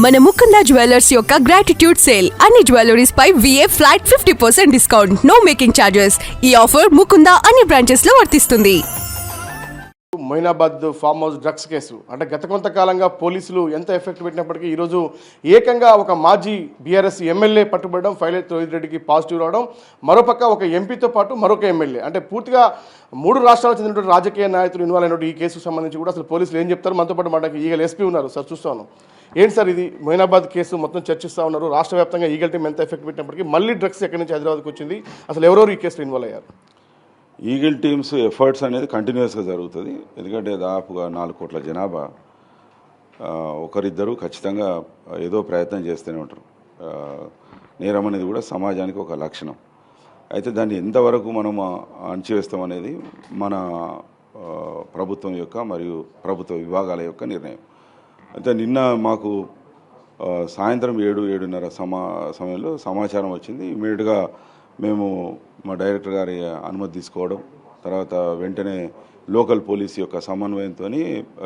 మన ముకుంద జ్యువెలర్స్ యొక్క gratitude sale అన్ని జ్యువెలరీస్ పై VA flat 50% discount, no making charges. ఈ ఆఫర్ ముకుంద అన్ని బ్రాంచెస్ లో వర్తిస్తుంది. Moinabad farm house drugs case అంటే గత కొంతకాలంగా పోలీసులు ఎంత ఎఫెక్ట్ పెట్టినప్పటికీ ఈరోజు ఏకంగా ఒక మాజీ బీఆర్ఎస్ ఎమ్మెల్యే పట్టుబడడం, ఫైలెట్ రోహిత్ రెడ్డికి పాజిటివ్ రావడం, మరోపక్క ఒక ఎంపీతో పాటు మరొక ఎమ్మెల్యే అంటే పూర్తిగా 3 రాష్ట్రాలకు చెందినటువంటి రాజకీయ నాయకులు ఇన్వాల్వ్ అయినటువంటి ఈ కేసుకు సంబంధించి కూడా అసలు పోలీసులు ఏం చెప్తారు? మనతో పాటు మనకి ఈగల్ ఎస్పీ ఉన్నారు సార్, చూస్తాను. ఏంటి సార్ ఇది మొయినాబాద్ కేసు మొత్తం చర్చిస్తూ ఉన్నారు. రాష్ట్ర వ్యాప్తంగా ఈగల్ టీం ఎంత ఎఫెక్ట్ పెట్టినప్పటికీ మళ్ళీ డ్రగ్స్ ఎక్కడి నుంచి హైదరాబాద్కి వచ్చింది, అసలు ఎవరెవరు ఈ కేసులో ఇన్వాల్వ్ అయ్యారు? ఈగిల్ టీమ్స్ ఎఫర్ట్స్ అనేది కంటిన్యూస్గా జరుగుతుంది. ఎందుకంటే దాదాపుగా 4 కోట్ల జనాభా, ఒకరిద్దరు ఖచ్చితంగా ఏదో ప్రయత్నం చేస్తూనే ఉంటారు. నేరం అనేది కూడా సమాజానికి ఒక లక్షణం. అయితే దాన్ని ఎంతవరకు మనం అణచివేస్తాం అనేది మన ప్రభుత్వం యొక్క మరియు ప్రభుత్వ విభాగాల యొక్క నిర్ణయం. అయితే నిన్న మాకు సాయంత్రం 7-7:30 సమయంలో సమాచారం వచ్చింది. ఇమీడియట్గా మేము మా డైరెక్టర్ గారి అనుమతి తీసుకోవడం, తర్వాత వెంటనే లోకల్ పోలీస్ యొక్క సమన్వయంతో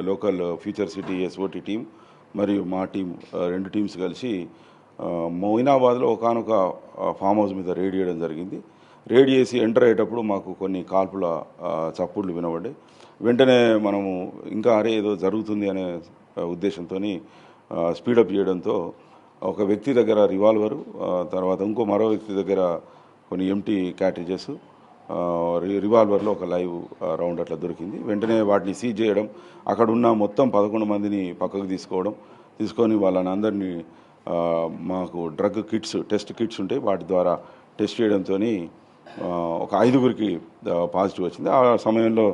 local future city SOT team మరియు మా టీం 2 టీమ్స్ కలిసి మొయినాబాద్లో ఒకానొక ఫామ్ హౌస్ మీద రేడ్ చేయడం జరిగింది. రేడ్ చేసి ఎంటర్ అయ్యేటప్పుడు మాకు కొన్ని కాల్పుల చప్పుళ్ళు వినబడ్డాయి. వెంటనే మనము ఇంకా ఏదో జరుగుతుంది అనే ఉద్దేశంతో స్పీడప్ చేయడంతో ఒక వ్యక్తి దగ్గర రివాల్వరు, తర్వాత మరో వ్యక్తి దగ్గర కొన్ని ఎంటీ క్యాట్రిజెస్, రివాల్వర్లో ఒక లైవ్ రౌండ్ అట్లా దొరికింది. వెంటనే వాటిని సీజ్ చేయడం, అక్కడ ఉన్న మొత్తం 11 మందిని పక్కకు తీసుకొని వాళ్ళని అందరినీ మాకు డ్రగ్ కిట్స్, టెస్ట్ కిట్స్ ఉంటాయి, వాటి ద్వారా టెస్ట్ చేయడంతో ఒక 5గురికి పాజిటివ్ వచ్చింది. ఆ సమయంలో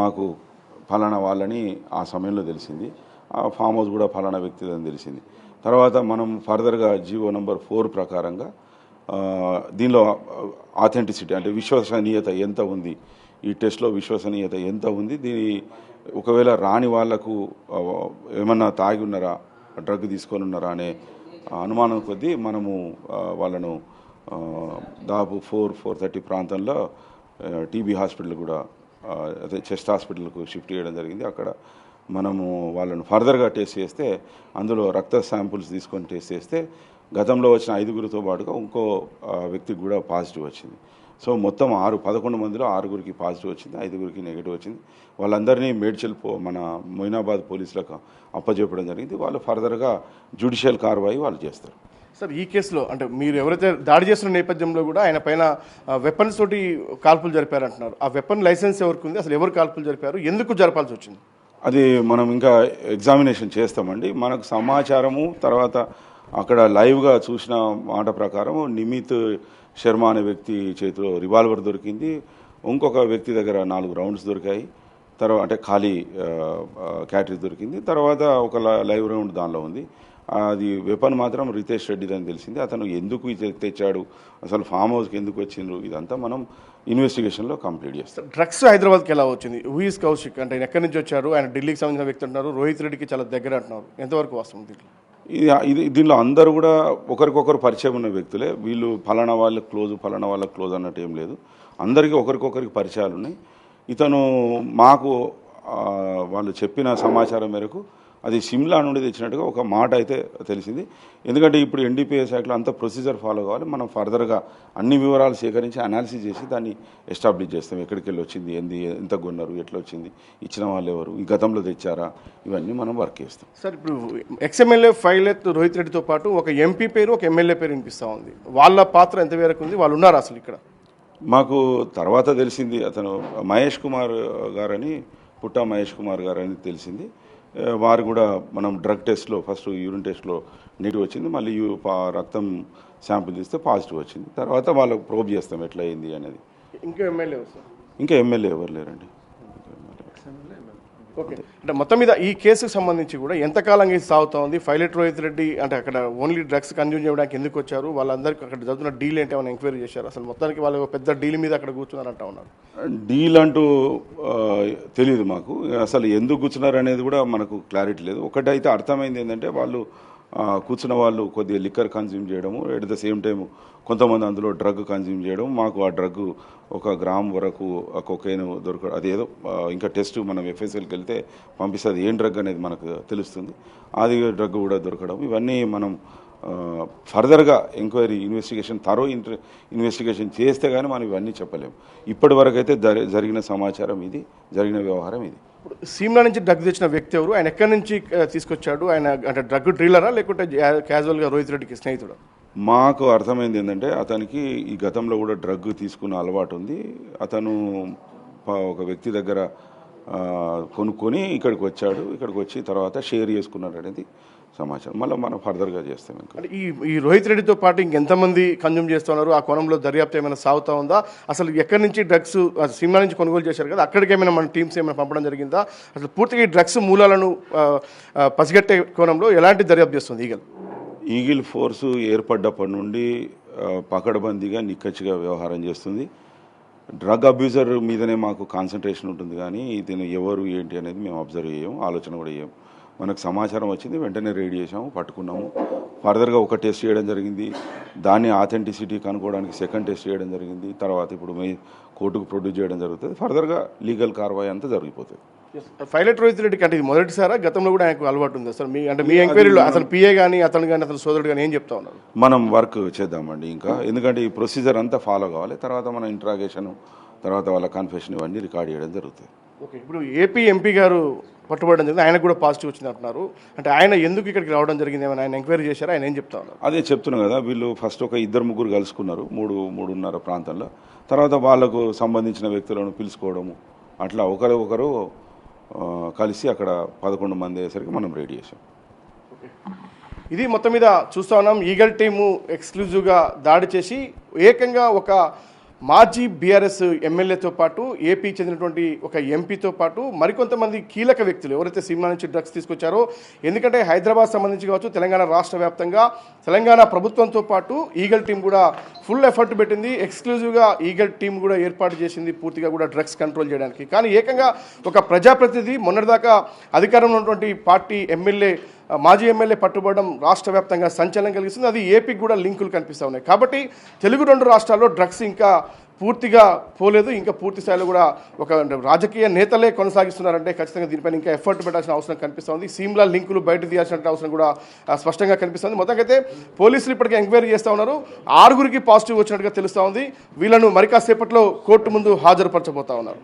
మాకు ఫలానా వాళ్ళని ఆ సమయంలో తెలిసింది. ఆ ఫామ్ హౌస్ కూడా ఫలానా వ్యక్తి అని తెలిసింది. తర్వాత మనం ఫర్దర్గా జీవో నంబర్ 4 ప్రకారంగా దీనిలో ఆథెంటిసిటీ అంటే విశ్వసనీయత ఎంత ఉంది, ఈ టెస్ట్లో విశ్వసనీయత ఎంత ఉంది, దీని ఒకవేళ రాని వాళ్లకు ఏమన్నా తాగి ఉన్నారా, డ్రగ్ తీసుకొని ఉన్నారా అనే అనుమానం కొద్దీ మనము వాళ్ళను దాదాపు 4-4:30 ప్రాంతంలో టీబీ హాస్పిటల్ కూడా అదే చెస్ట్ హాస్పిటల్కు షిఫ్ట్ చేయడం జరిగింది. అక్కడ మనము వాళ్ళను ఫర్దర్గా టెస్ట్ చేస్తే అందులో రక్త శాంపుల్స్ తీసుకొని టెస్ట్ చేస్తే గతంలో వచ్చిన 5గురితో పాటుగా ఇంకో వ్యక్తికి కూడా పాజిటివ్ వచ్చింది. సో మొత్తం 11 మందిలో 6గురికి పాజిటివ్ వచ్చింది, 5గురికి నెగిటివ్ వచ్చింది. వాళ్ళందరినీ మేడ్చల్ మన మొయినాబాద్ పోలీసులకు అప్పచెప్పడం జరిగింది. వాళ్ళు ఫర్దర్గా జ్యుడిషియల్ కార్వాయి వాళ్ళు చేస్తారు. సార్ ఈ కేసులో అంటే మీరు ఎవరైతే దాడి చేస్తున్న నేపథ్యంలో కూడా ఆయన పైన వెపన్స్ తోటి కాల్పులు జరిపారంటున్నారు. ఆ వెపన్ లైసెన్స్ ఎవరికి ఉంది, అసలు ఎవరు కాల్పులు జరిపారు, ఎందుకు జరపాల్సి వచ్చింది? అది మనం ఇంకా ఎగ్జామినేషన్ చేస్తామండి. మనకు సమాచారము తర్వాత అక్కడ లైవ్గా చూసిన మాట ప్రకారం నిమిత్ శర్మ అనే వ్యక్తి చేతిలో రివాల్వర్ దొరికింది, ఇంకొక వ్యక్తి దగ్గర 4 రౌండ్స్ దొరికాయి, తర్వాత అంటే ఖాళీ క్యాటరీస్ దొరికింది, తర్వాత ఒక లైవ్ రౌండ్ దానిలో ఉంది. అది వెపన్ మాత్రం రితేష్ రెడ్డిది అని తెలిసింది. అతను ఎందుకు తెచ్చాడు, అసలు ఫామ్ హౌస్కి ఎందుకు వచ్చిండ్రు, ఇదంతా మనం ఇన్వెస్టిగేషన్లో కంప్లీట్ చేస్తాం. డ్రగ్స్ హైదరాబాద్కి ఎలా వచ్చింది? హూయిస్ కౌశిక్ అంటే ఆయన ఎక్కడి నుంచి వచ్చారు? ఆయన ఢిల్లీకి సంబంధించిన వ్యక్తి అంటున్నారు, రోహిత్ రెడ్డికి చాలా దగ్గర అంటున్నారు. ఎంతవరకు వాస్తవం దీంట్లో? దీనిలో అందరూ కూడా ఒకరికొకరు పరిచయం ఉన్న వ్యక్తులే. వీళ్ళు ఫలానా వాళ్ళకి క్లోజ్ అన్నట్టు ఏం లేదు. అందరికీ ఒకరికొకరికి పరిచయాలు ఉన్నాయి. ఇతను మాకు వాళ్ళు చెప్పిన సమాచారం మేరకు అది సిమ్లా నుండి తెచ్చినట్టుగా ఒక మాట అయితే తెలిసింది. ఎందుకంటే ఇప్పుడు NDPS యాక్ట్లో అంత ప్రొసీజర్ ఫాలో కావాలి. మనం ఫర్దర్గా అన్ని వివరాలు సేకరించి అనాలిసిస్ చేసి దాన్ని ఎస్టాబ్లిష్ చేస్తాం. ఎక్కడికి వెళ్ళి వచ్చింది, ఎంత కొన్నారు, ఎట్లా వచ్చింది, ఇచ్చిన వాళ్ళు ఎవరు, ఈ గతంలో తెచ్చారా, ఇవన్నీ మనం వర్క్ చేస్తాం. సార్ ఇప్పుడు ఎక్స్ఎమ్మెల్యే ఫైలెట్ రోహిత్ రెడ్డితో పాటు ఒక ఎంపీ పేరు, ఒక ఎమ్మెల్యే పేరు వినిపిస్తూ ఉంది. వాళ్ళ పాత్ర ఎంత మేరకు ఉంది, వాళ్ళు ఉన్నారు అసలు ఇక్కడ? మాకు తర్వాత తెలిసింది అతను మహేష్ కుమార్ గారని, పుట్టా మహేష్ కుమార్ గారని తెలిసింది. వారు కూడా మనం డ్రగ్ టెస్ట్లో ఫస్ట్ యూరిన్ టెస్ట్లో నెగిటివ్ వచ్చింది, మళ్ళీ రక్తం శాంపుల్ తీస్తే పాజిటివ్ వచ్చింది. తర్వాత వాళ్ళకు ప్రోబ్ చేస్తాం ఎట్లా అయింది అనేది. ఇంకా ఎమ్మెల్యే ఎవరు లేరండి. ఓకే, అంటే మొత్తం మీద ఈ కేసుకు సంబంధించి కూడా ఎంతకాలంగా ఇది సాగుతూ ఉంది? ఫైలెట్ రోహిత్ రెడ్డి అంటే అక్కడ ఓన్లీ డ్రగ్స్ కన్జ్యూమ్ చేయడానికి ఎందుకు వచ్చారు, వాళ్ళందరికీ అక్కడ జరుగుతున్న డీల్ ఏంటి ఏమైనా ఎంక్వైరీ చేశారు? అసలు మొత్తానికి వాళ్ళు పెద్ద డీల్ మీద అక్కడ కూర్చున్నారంటా ఉన్నారు. డీల్ అంటూ తెలియదు మాకు, అసలు ఎందుకు కూర్చున్నారు అనేది కూడా మనకు క్లారిటీ లేదు. ఒకటైతే అర్థమైంది ఏంటంటే వాళ్ళు కూర్చున్న వాళ్ళు కొద్దిగా లిక్కర్ కన్జ్యూమ్ చేయడము, ఎట్ ద సేమ్ టైం కొంతమంది అందులో డ్రగ్ కన్జ్యూమ్ చేయడం. మాకు ఆ డ్రగ్ 1 గ్రామ్ వరకు కొకైన్ దొరకడం, అదేదో ఇంకా టెస్ట్ మనం ఎఫ్ఎస్ఎల్కి వెళ్తే పంపిస్తుంది ఏం డ్రగ్ అనేది మనకు తెలుస్తుంది. అది డ్రగ్ కూడా దొరకడం, ఇవన్నీ మనం ఫర్దర్గా ఎంక్వైరీ ఇన్వెస్టిగేషన్ ఇన్వెస్టిగేషన్ చేస్తే కానీ మనం ఇవన్నీ చెప్పలేము. ఇప్పటి వరకు అయితే జరిగిన సమాచారం ఇది, జరిగిన వ్యవహారం ఇది. సిమ్లా నుంచి డ్రగ్ తెచ్చిన వ్యక్తి ఎవరు, ఆయన ఎక్కడి నుంచి తీసుకొచ్చాడు, ఆయన అంటే డ్రగ్ డీలరా లేకుంటే క్యాజువల్గా రోహిత్ రెడ్డికి స్నేహితుడు? మాకు అర్థమైంది ఏంటంటే అతనికి ఈ గతంలో కూడా డ్రగ్ తీసుకున్న అలవాటు ఉంది. అతను ఒక వ్యక్తి దగ్గర కొనుక్కొని ఇక్కడికి వచ్చాడు, ఇక్కడికి వచ్చి తర్వాత షేర్ చేసుకున్నాడు అనేది సమాచారం. మళ్ళీ మనం ఫర్దర్గా చేస్తాం. ఇంకా ఈ రోహిత్ రెడ్డితో పాటు ఇంకెంతమంది కన్జ్యూమ్ చేస్తున్నారు, ఆ కోణంలో దర్యాప్తు ఏమైనా సాగుతూ ఉందా? అసలు ఎక్కడి నుంచి డ్రగ్స్ సిమ్లా నుంచి కొనుగోలు చేశారు కదా, అక్కడికి ఏమైనా మన టీమ్స్ ఏమైనా పంపడం జరిగిందా? అసలు పూర్తిగా ఈ డ్రగ్స్ మూలాలను పసిగట్టే కోణంలో ఎలాంటి దర్యాప్తు చేస్తుంది ఈగిల్ ఫోర్సు ఏర్పడ్డప్పటి నుండి పకడ్బందీగా నిక్కచ్చిగా వ్యవహారం చేస్తుంది. డ్రగ్ అబ్యూజర్ మీదనే మాకు కాన్సన్ట్రేషన్ ఉంటుంది, కానీ ఇతను ఎవరు ఏంటి అనేది మేము అబ్జర్వ్ చేయము, ఆలోచన కూడా చేయము. మనకు సమాచారం వచ్చింది, వెంటనే రైడ్ చేసాము, పట్టుకున్నాము. ఫర్దర్గా ఒక టెస్ట్ చేయడం జరిగింది, దాన్ని ఆథెంటిసిటీ కనుక్కోవడానికి సెకండ్ టెస్ట్ చేయడం జరిగింది. తర్వాత ఇప్పుడు కోర్టుకు ప్రొడ్యూస్ చేయడం జరుగుతుంది. ఫర్దర్గా లీగల్ కార్వాయి అంతా జరిగిపోతుంది. పైలట్ రోహిత్ రెడ్డికి అంటే ఇది మొదటిసారా, గతంలో కూడా ఆయనకు అలవాటు ఉంది? అసలు మీ ఎంక్వైరీలో అసలు పిఏ కానీ అతను కానీ అతను సోదరుడు కానీ ఏం చెప్తా ఉన్నారు? మనం వర్క్ చేద్దామండి ఇంకా, ఎందుకంటే ఈ ప్రొసీజర్ అంతా ఫాలో కావాలి. తర్వాత మన ఇంట్రాగేషన్, తర్వాత వాళ్ళ కన్ఫెషన్ ఇవన్నీ రికార్డ్ చేయడం జరుగుతుంది. ఓకే, ఇప్పుడు ఏపీ ఎంపీ గారు పట్టుబడడం జరిగింది, ఆయనకు కూడా పాజిటివ్ వచ్చింది అంటున్నారు. అంటే ఆయన ఎందుకు ఇక్కడికి రావడం జరిగింది, ఏమైనా ఆయన ఎంక్వైరీ చేశారా? ఆయన ఏం చెప్తా ఉన్నారు? అదే చెప్తున్నాం కదా, వీళ్ళు ఫస్ట్ ఒక 2-3 కలుసుకున్నారు 3-3:30 ప్రాంతంలో. తర్వాత వాళ్ళకు సంబంధించిన వ్యక్తులను పిలుచుకోవడము, అట్లా ఒకరు కలిసి అక్కడ 11 మంది అయ్యేసరికి మనం రెడీ చేసాం. ఇది మొత్తం మీద చూస్తా ఉన్నాం, ఈగల్ టీము ఎక్స్క్లూజివ్గా దాడి చేసి ఏకంగా ఒక మాజీ బీఆర్ఎస్ ఎమ్మెల్యేతో పాటు ఏపీ చెందినటువంటి ఒక ఎంపీతో పాటు మరికొంతమంది కీలక వ్యక్తులు ఎవరైతే సిమ్లా నుంచి డ్రగ్స్ తీసుకొచ్చారో, ఎందుకంటే హైదరాబాద్ సంబంధించి కావచ్చు, తెలంగాణ రాష్ట్ర వ్యాప్తంగా తెలంగాణ ప్రభుత్వంతో పాటు ఈగల్ టీం కూడా ఫుల్ ఎఫర్ట్ పెట్టింది. ఎక్స్క్లూజివ్గా ఈగల్ టీం కూడా ఏర్పాటు చేసింది పూర్తిగా కూడా డ్రగ్స్ కంట్రోల్ చేయడానికి. కానీ ఏకంగా ఒక ప్రజాప్రతినిధి, మొన్నటిదాకా అధికారంలో ఉన్నటువంటి పార్టీ మాజీ ఎమ్మెల్యే పట్టుబడడం రాష్ట్ర వ్యాప్తంగా సంచలనం కలిగిస్తుంది. అది ఏపీకి కూడా లింకులు కనిపిస్తూ ఉన్నాయి. కాబట్టి తెలుగు 2 రాష్ట్రాల్లో డ్రగ్స్ ఇంకా పూర్తిగా పోలేదు. ఇంకా పూర్తి స్థాయిలో కూడా ఒక రాజకీయ నేతలే కొనసాగిస్తున్నారంటే ఖచ్చితంగా దీనిపైన ఇంకా ఎఫర్ట్ పెట్టాల్సిన అవసరం కనిపిస్తుంది. సిమ్లా లింకులు బయట తీయాల్సిన అవసరం కూడా స్పష్టంగా కనిపిస్తుంది. మొత్తంకైతే పోలీసులు ఇప్పటికే ఎంక్వైరీ చేస్తూ ఉన్నారు. 6గురికి పాజిటివ్ వచ్చినట్టుగా తెలుస్తూ ఉంది. వీళ్ళను మరి కాసేపట్లో కోర్టు ముందు హాజరుపరచబోతా ఉన్నారు.